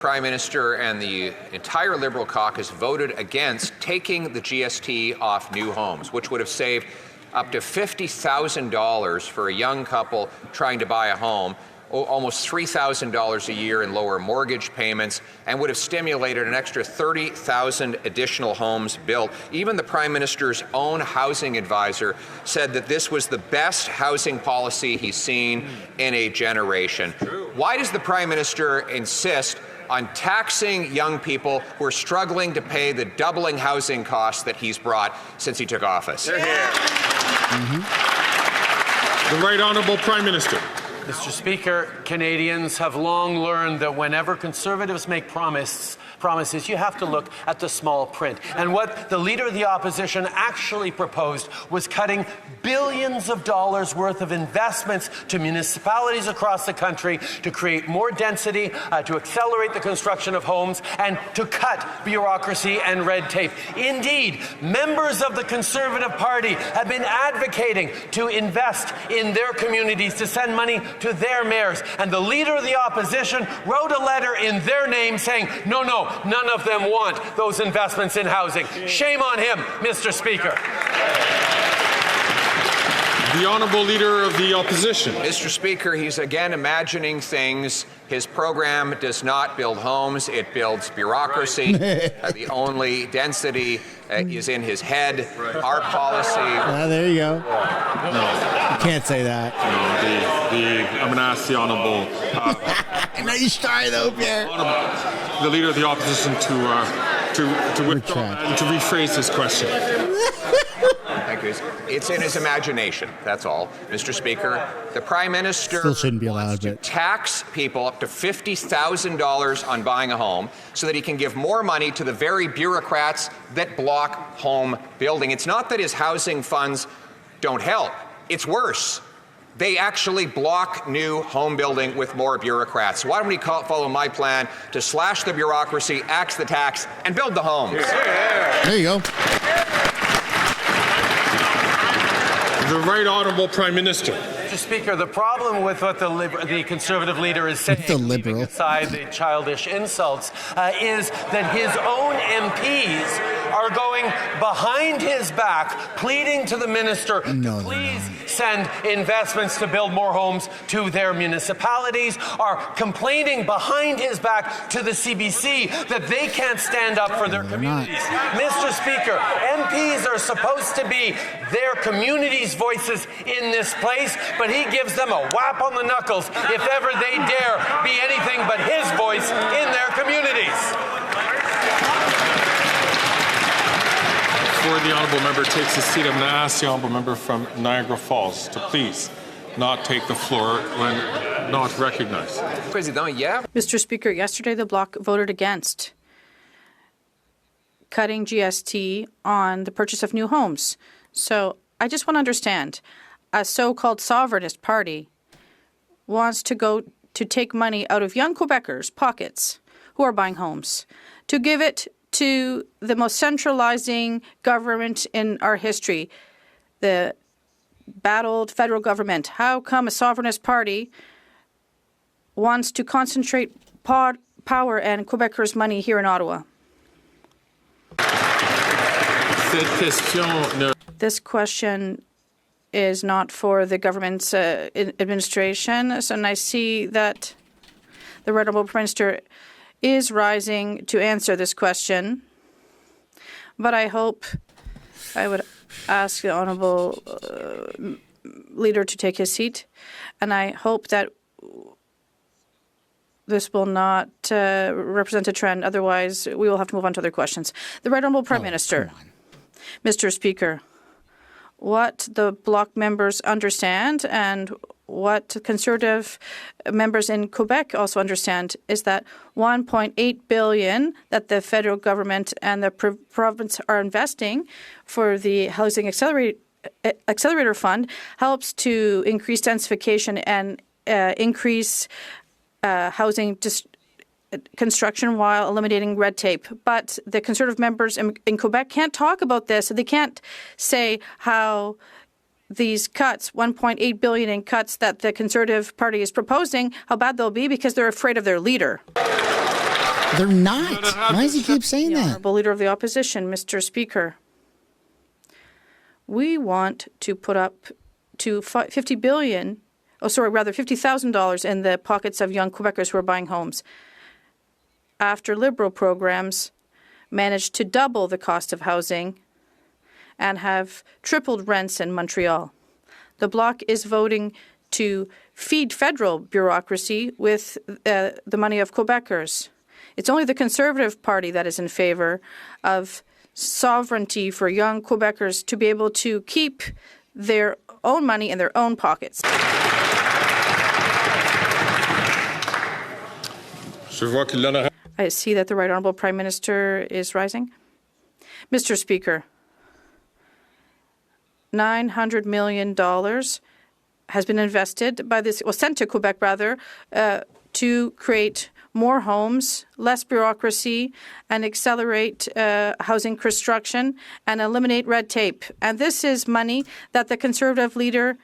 Prime Minister and the entire Liberal caucus voted against taking the GST off new homes, which would have saved up to $50,000 for a young couple trying to buy a home, almost $3,000 a year in lower mortgage payments, and would have stimulated an extra 30,000 additional homes built. Even the Prime Minister's own housing advisor said that this was the best housing policy he's seen in a generation. Why does the Prime Minister insist on taxing young people who are struggling to pay the doubling housing costs that he's brought since he took office? The Right Honourable Prime Minister. Mr. Speaker, Canadians have long learned that whenever Conservatives make promises, you have to look at the small print. And what the Leader of the Opposition actually proposed was cutting billions of dollars worth of investments to municipalities across the country to create more density, to accelerate the construction of homes, and to cut bureaucracy and red tape. Indeed, members of the Conservative Party have been advocating to invest in their communities, to send money to their mayors. And the Leader of the Opposition wrote a letter in their name saying, no, none of them want those investments in housing. Shame on him, Mr. Speaker. The Honourable Leader of the Opposition. Mr. Speaker, he's again imagining things. His program does not build homes, it builds bureaucracy. The only density is in his head. Our policy... there you go. No. You can't say that. I'm going to ask the Honourable... No, you try though, Pierre. The Leader of the Opposition to withdraw and to rephrase this question. Thank you. It's in his imagination, that's all. Mr. Speaker, the Prime Minister Still shouldn't be allowed wants to tax people up to $50,000 on buying a home so that he can give more money to the very bureaucrats that block home building. It's not that his housing funds don't help. It's worse. They actually block new home building with more bureaucrats. Why don't we follow my plan to slash the bureaucracy, axe the tax, and build the homes? There you go. The Right Honourable Prime Minister. Mr. Speaker, the problem with what the Conservative leader is saying, leaving aside the childish insults, is that his own MPs are going behind his back, pleading to the minister, please send investments to build more homes to their municipalities, are complaining behind his back to the CBC that they can't stand up for their communities. Mr. Speaker, MPs are supposed to be their communities' voices in this place, but he gives them a whap on the knuckles if ever they dare be anything but his voice in their communities. Before the Honourable Member takes his seat, I'm going to ask the Honourable Member from Niagara Falls to please not take the floor when not recognized. Mr. Speaker, yesterday the Bloc voted against cutting GST on the purchase of new homes. So I just want to understand, a so-called sovereignist party wants to take money out of young Quebecers' pockets who are buying homes to give it to the most centralizing government in our history, the battled federal government. How come a sovereignist party wants to concentrate power and Quebecers' money here in Ottawa? This question is not for the government's administration, and I see that the Right Honourable Prime Minister is rising to answer this question, but I would ask the Honourable Leader to take his seat, and I hope that this will not represent a trend. Otherwise, we will have to move on to other questions. The Right Honourable Prime Minister. Mr. Speaker, what the Bloc members understand and what Conservative members in Quebec also understand is that $1.8 billion that the federal government and the province are investing for the Housing Accelerator Fund helps to increase densification and increase housing construction while eliminating red tape. But the Conservative members in Quebec can't talk about this. They can't say how these cuts, $1.8 billion in cuts that the Conservative Party is proposing, how bad they'll be because they're afraid of their leader. They're not. Why does he keep saying The that? Honourable Leader of the Opposition, Mr. Speaker. We want to put up to $50,000 in the pockets of young Quebecers who are buying homes, after Liberal programs managed to double the cost of housing and have tripled rents in Montreal. The Bloc is voting to feed federal bureaucracy with the money of Quebecers. It's only the Conservative Party that is in favour of sovereignty for young Quebecers to be able to keep their own money in their own pockets. I see that the Right Honourable Prime Minister is rising. Mr. Speaker, $900 million has been invested by this, well, sent to Quebec rather, to create more homes, less bureaucracy, and accelerate housing construction and eliminate red tape. And this is money that the Conservative leader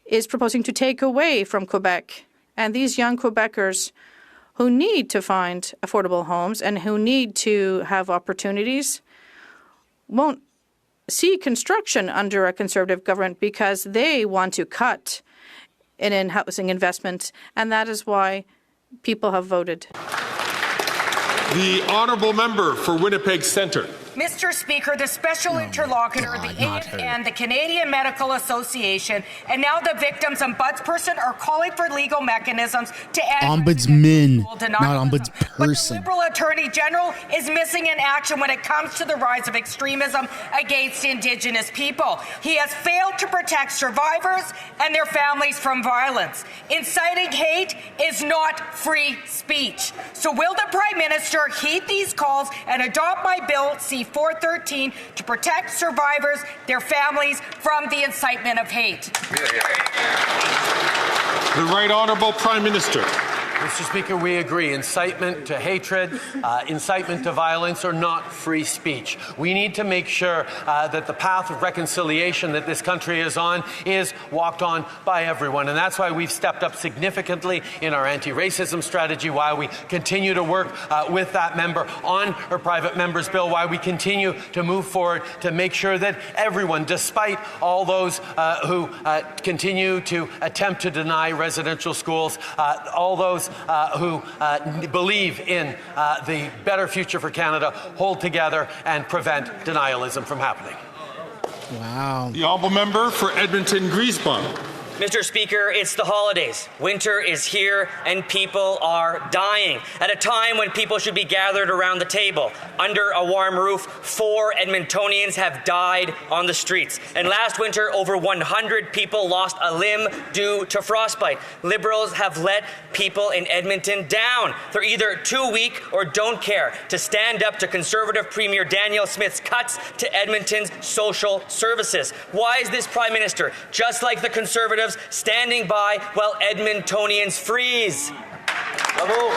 is proposing to take away from Quebec. And these young Quebecers who need to find affordable homes and who need to have opportunities won't see construction under a Conservative government because they want to cut in housing investment, and that is why people have voted. The Honourable Member for Winnipeg Centre. Mr. Speaker, the special interlocutor, the and the Canadian Medical Association, and now the victims ombudsperson are calling for legal mechanisms to end Ombudsman, not denialism. ombudsperson. But the Liberal Attorney General is missing in action when it comes to the rise of extremism against Indigenous people. He has failed to protect survivors and their families from violence. Inciting hate is not free speech. So will the Prime Minister heed these calls and adopt my bill C-413 to protect survivors, their families, from the incitement of hate? The Right Honourable Prime Minister. Mr. Speaker, we agree. Incitement to hatred, incitement to violence are not free speech. We need to make sure that the path of reconciliation that this country is on is walked on by everyone. And that's why we've stepped up significantly in our anti-racism strategy, why we continue to work with that member on her private member's bill, why we continue to move forward to make sure that everyone, despite all those who continue to attempt to deny residential schools, all those who believe in the better future for Canada, hold together and prevent denialism from happening. Wow. The Honourable Member for Edmonton Griesbach. Mr. Speaker, it's the holidays. Winter is here and people are dying. At a time when people should be gathered around the table, under a warm roof, 4 Edmontonians have died on the streets. And last winter, over 100 people lost a limb due to frostbite. Liberals have let people in Edmonton down. They're either too weak or don't care to stand up to Conservative Premier Danielle Smith's cuts to Edmonton's social services. Why is this Prime Minister, just like the Conservatives, standing by while Edmontonians freeze? Bravo.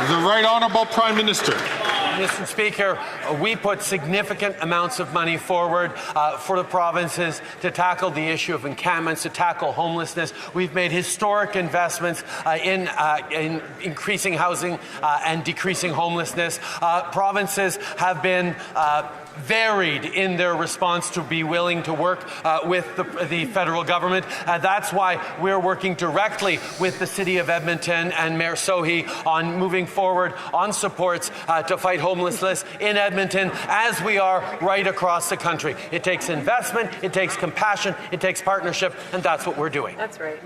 The Right Honourable Prime Minister. Mr. Speaker, we put significant amounts of money forward for the provinces to tackle the issue of encampments, to tackle homelessness. We've made historic investments in increasing housing and decreasing homelessness. Provinces have been varied in their response to be willing to work with the federal government. That's why we're working directly with the City of Edmonton and Mayor Sohi on moving forward on supports to fight homelessness in Edmonton, as we are right across the country. It takes investment, it takes compassion, it takes partnership, and that's what we're doing. That's right.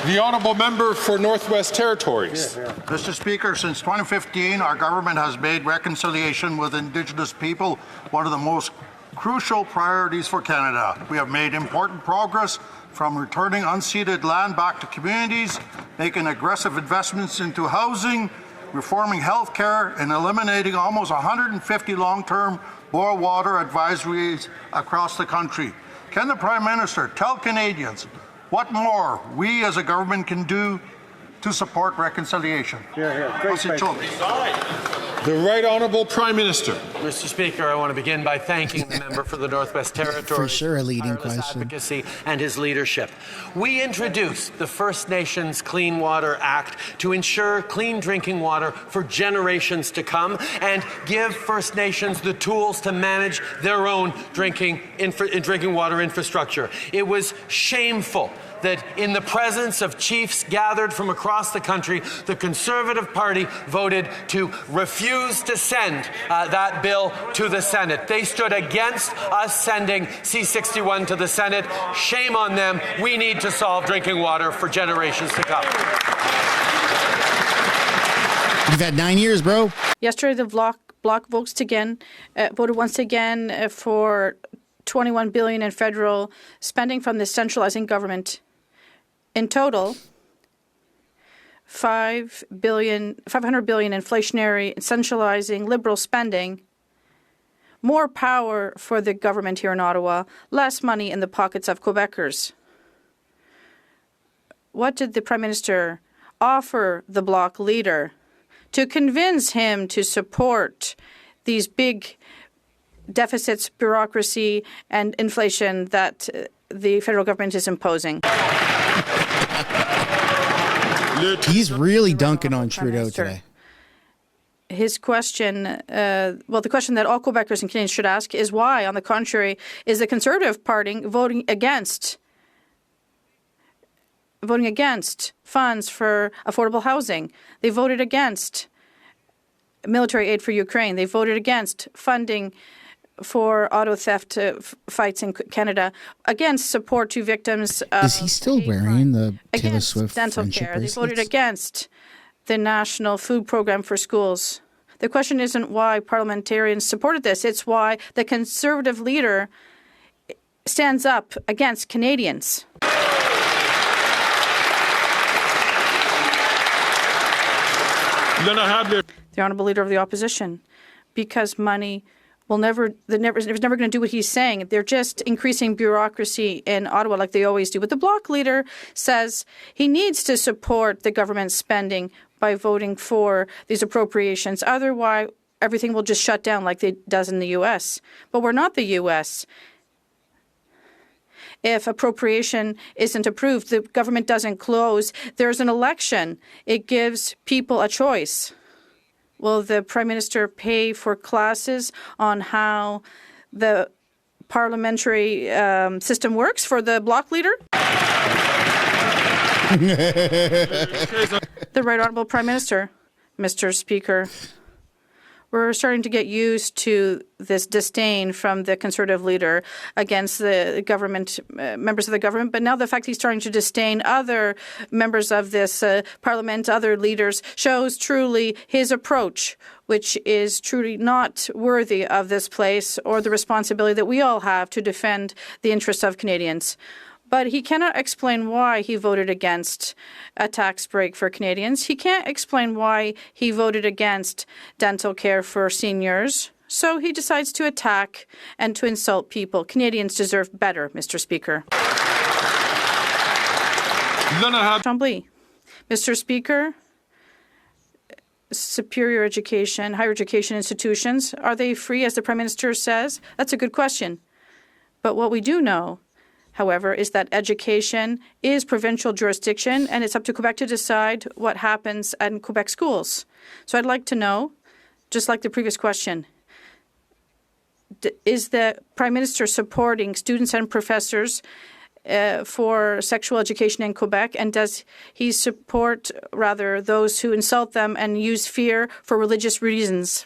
The Honourable Member for Northwest Territories. Mr. Speaker, since 2015, our government has made reconciliation with Indigenous people one of the most crucial priorities for Canada. We have made important progress from returning unceded land back to communities, making aggressive investments into housing, reforming health care, and eliminating almost 150 long-term boil water advisories across the country. Can the Prime Minister tell Canadians what more we as a government can do to support reconciliation? Great. The Right Honourable Prime Minister. Mr. Speaker, I want to begin by thanking the member for the Northwest Territories For sure, a leading tireless question. advocacy and his leadership. We introduced the First Nations Clean Water Act to ensure clean drinking water for generations to come and give First Nations the tools to manage their own drinking water infrastructure. It was shameful that in the presence of chiefs gathered from across the country, the Conservative Party voted to refuse to send that bill to the Senate. They stood against us sending C-61 to the Senate. Shame on them. We need to solve drinking water for generations to come. You've had 9 years, bro. Yesterday, the bloc voted once again for $21 billion in federal spending from the centralizing government. In total, $500 billion inflationary, centralizing, liberal spending, more power for the government here in Ottawa, less money in the pockets of Quebecers. What did the Prime Minister offer the Bloc leader to convince him to support these big deficits, bureaucracy, and inflation that the federal government is imposing? He's really dunking on Trudeau today. His question, the question that all Quebecers and Canadians should ask is why, on the contrary, is the Conservative Party voting against funds for affordable housing. They voted against military aid for Ukraine. They voted against funding for auto theft fights in Canada, against support to victims of Is he still wearing the Taylor Swift dental friendship care. They voted bracelets? against the National Food Program for schools. The question isn't why parliamentarians supported this. It's why the Conservative leader stands up against Canadians. The Honourable Leader of the Opposition, because money will never is never going to do what he's saying. They're just increasing bureaucracy in Ottawa like they always do. But the Bloc leader says he needs to support the government spending by voting for these appropriations. Otherwise, everything will just shut down like it does in the U.S. But we're not the U.S. If appropriation isn't approved, the government doesn't close. There's an election. It gives people a choice. Will the Prime Minister pay for classes on how the parliamentary system works for the Bloc leader? The Right Honourable Prime Minister. Mr. Speaker, we're starting to get used to this disdain from the Conservative leader against the government, members of the government. But now the fact he's starting to disdain other members of this parliament, other leaders, shows truly his approach, which is truly not worthy of this place or the responsibility that we all have to defend the interests of Canadians. But he cannot explain why he voted against a tax break for Canadians. He can't explain why he voted against dental care for seniors. So he decides to attack and to insult people. Canadians deserve better, Mr. Speaker. Chambly. Mr. Speaker, superior education, higher education institutions, are they free, as the Prime Minister says? That's a good question. But what we do know, however, is that education is provincial jurisdiction, and it's up to Quebec to decide what happens in Quebec schools. So I'd like to know, just like the previous question, is the Prime Minister supporting students and professors for sexual education in Quebec, and does he support, rather, those who insult them and use fear for religious reasons?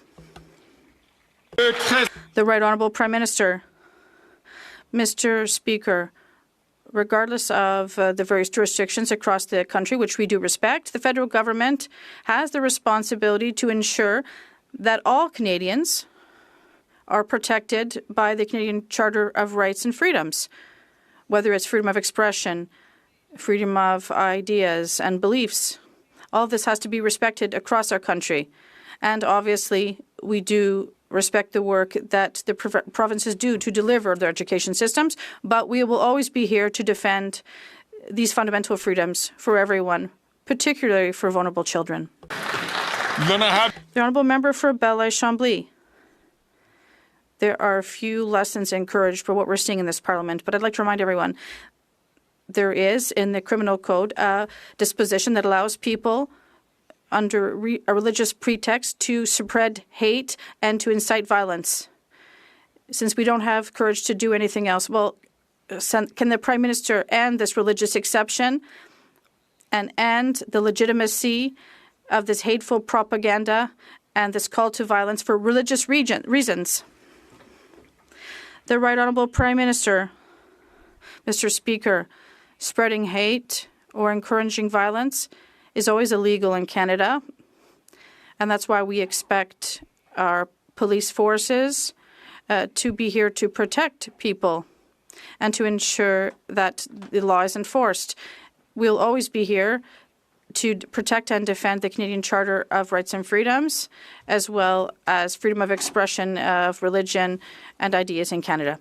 The Right Honourable Prime Minister. Mr. Speaker, regardless of the various jurisdictions across the country, which we do respect, the federal government has the responsibility to ensure that all Canadians are protected by the Canadian Charter of Rights and Freedoms, whether it's freedom of expression, freedom of ideas and beliefs. All of this has to be respected across our country. And obviously, we do respect the work that the provinces do to deliver their education systems, but we will always be here to defend these fundamental freedoms for everyone, particularly for vulnerable children. Then I have The Honourable Member for Belleuil-Chambly. There are a few lessons encouraged for what we're seeing in this Parliament, but I'd like to remind everyone there is in the Criminal Code a disposition that allows people under a religious pretext to spread hate and to incite violence. Since we don't have courage to do anything else, well, can the Prime Minister end this religious exception and end the legitimacy of this hateful propaganda and this call to violence for religious reasons? The Right Honourable Prime Minister. Mr. Speaker, spreading hate or encouraging violence is always illegal in Canada, and that's why we expect our police forces to be here to protect people and to ensure that the law is enforced. We'll always be here to protect and defend the Canadian Charter of Rights and Freedoms, as well as freedom of expression of religion and ideas in Canada.